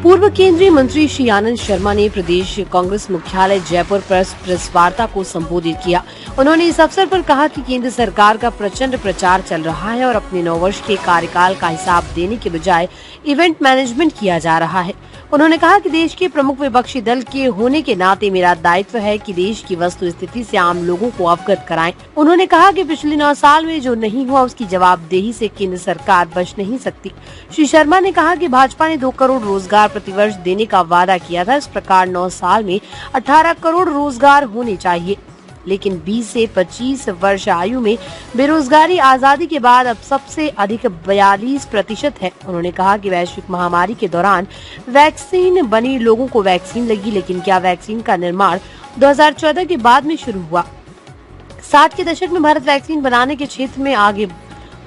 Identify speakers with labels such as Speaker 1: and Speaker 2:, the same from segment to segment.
Speaker 1: पूर्व केंद्रीय मंत्री श्री आनंद शर्मा ने प्रदेश कांग्रेस मुख्यालय जयपुर प्रेस वार्ता को संबोधित किया। उन्होंने इस अवसर पर कहा कि केंद्र सरकार का प्रचंड प्रचार चल रहा है और अपने 9 वर्ष के कार्यकाल का हिसाब देने के बजाय इवेंट मैनेजमेंट किया जा रहा है। उन्होंने कहा कि देश के प्रमुख विपक्षी दल के होने के नाते मेरा दायित्व है कि देश की वस्तु स्थिति से आम लोगों को अवगत कराएं। उन्होंने कहा कि पिछले 9 साल में जो नहीं हुआ उसकी जवाबदेही से केंद्र सरकार बच नहीं सकती। श्री शर्मा ने कहा कि भाजपा ने 2 करोड़ रोजगार प्रतिवर्ष देने का वादा किया था। इस प्रकार 9 साल में 18 करोड़ रोजगार होने चाहिए, लेकिन 20 से 25 वर्ष आयु में बेरोजगारी आजादी के बाद अब सबसे अधिक 42% है। उन्होंने कहा कि वैश्विक महामारी के दौरान वैक्सीन बनी, लोगों को वैक्सीन लगी, लेकिन क्या वैक्सीन का निर्माण 2014 के बाद में शुरू हुआ? 60 के दशक में भारत वैक्सीन बनाने के क्षेत्र में आगे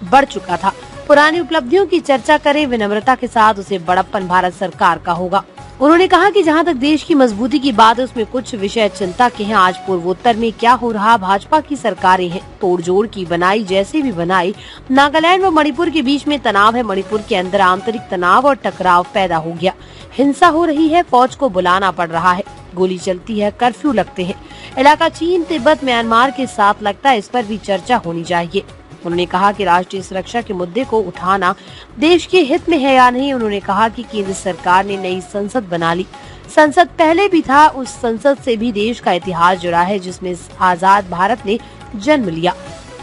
Speaker 1: बढ़ चुका था। पुरानी उपलब्धियों की चर्चा करें विनम्रता के साथ, उसे बड़प्पन भारत सरकार का होगा। उन्होंने कहा कि जहां तक देश की मजबूती की बात है, उसमें कुछ विषय चिंता के हैं। आज पूर्वोत्तर में क्या हो रहा, भाजपा की सरकारें हैं, तोड़जोड़ की बनाई, जैसे भी बनाई। नागालैंड व मणिपुर के बीच में तनाव है, मणिपुर के अंदर आंतरिक तनाव और टकराव पैदा हो गया। हिंसा हो रही है, फौज को बुलाना पड़ रहा है, गोली चलती है, कर्फ्यू लगते हैं। इलाका चीन, तिब्बत, म्यांमार के साथ लगता है, इस पर भी चर्चा होनी चाहिए। उन्होंने कहा कि राष्ट्रीय सुरक्षा के मुद्दे को उठाना देश के हित में है या नहीं। उन्होंने कहा कि केंद्र सरकार ने नई संसद बना ली। संसद पहले भी था, उस संसद से भी देश का इतिहास जुड़ा है, जिसमें आजाद भारत ने जन्म लिया।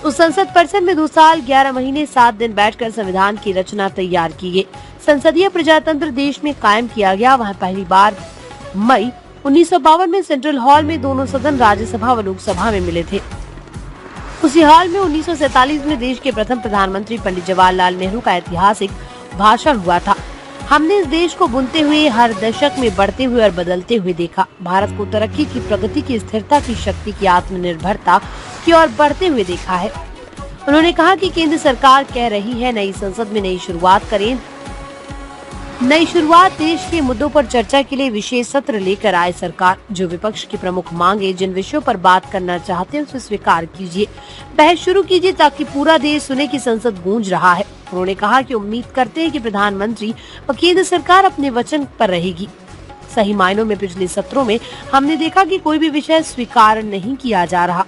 Speaker 1: उस संसद परिसर में 2 साल 11 महीने 7 दिन बैठकर संविधान की रचना तैयार की गई। संसदीय प्रजातंत्र देश में कायम किया गया। वहाँ पहली बार मई 1952 में सेंट्रल हॉल में दोनों सदन राज्यसभा व लोकसभा में मिले थे। उसी हाल में 1947 में देश के प्रथम प्रधानमंत्री पंडित जवाहरलाल नेहरू का ऐतिहासिक भाषण हुआ था। हमने इस देश को बुनते हुए हर दशक में बढ़ते हुए और बदलते हुए देखा। भारत को तरक्की की, प्रगति की, स्थिरता की, शक्ति की, आत्मनिर्भरता की ओर बढ़ते हुए देखा है। उन्होंने कहा कि केंद्र सरकार कह रही है नई संसद में नई शुरुआत करें। नई शुरुआत, देश के मुद्दों पर चर्चा के लिए विशेष सत्र लेकर आए सरकार। जो विपक्ष की प्रमुख मांगे, जिन विषयों पर बात करना चाहते हैं उसे स्वीकार कीजिए, बहस शुरू कीजिए ताकि पूरा देश सुने कि संसद गूंज रहा है। उन्होंने कहा कि उम्मीद करते हैं कि प्रधानमंत्री व केंद्र सरकार अपने वचन पर रहेगी। सही मायनों में पिछले सत्रों में हमने देखा कि कोई भी विषय स्वीकार नहीं किया जा रहा,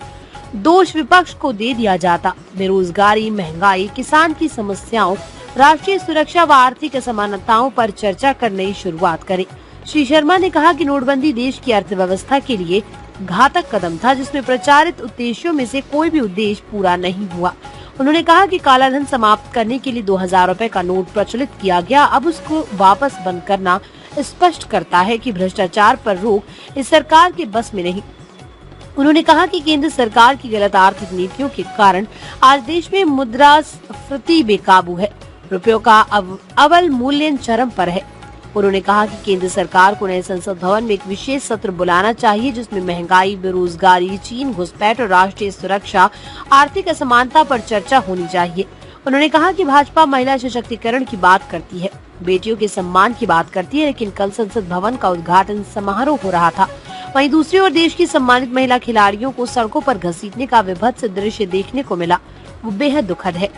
Speaker 1: दोष विपक्ष को दे दिया जाता। बेरोजगारी, महंगाई, किसान की समस्याओं, राष्ट्रीय सुरक्षा व आर्थिक असमानताओं पर चर्चा कर नई शुरुआत करें। श्री शर्मा ने कहा कि नोटबंदी देश की अर्थव्यवस्था के लिए घातक कदम था, जिसमें प्रचारित उद्देश्यों में से कोई भी उद्देश्य पूरा नहीं हुआ। उन्होंने कहा कि कालाधन समाप्त करने के लिए 2000 रुपए का नोट प्रचलित किया गया, अब उसको वापस बंद करना स्पष्ट करता है कि भ्रष्टाचार पर रोक इस सरकार के बस में नहीं। उन्होंने कहा कि केंद्र सरकार की गलत आर्थिक नीतियों के कारण आज देश में मुद्रास्फीति बेकाबू है, रुपयों का अवल मूल्य चरम पर है। उन्होंने कहा कि केंद्र सरकार को नए संसद भवन में एक विशेष सत्र बुलाना चाहिए, जिसमें महंगाई, बेरोजगारी, चीन घुसपैठ और राष्ट्रीय सुरक्षा, आर्थिक असमानता पर चर्चा होनी चाहिए। उन्होंने कहा कि भाजपा महिला सशक्तिकरण की बात करती है, बेटियों के सम्मान की बात करती है, लेकिन कल संसद भवन का उद्घाटन समारोह हो रहा था। वहीं दूसरी ओर देश की सम्मानित महिला खिलाड़ियों को सड़कों पर घसीटने का विभत्स दृश्य देखने को मिला, वो बेहद दुखद है।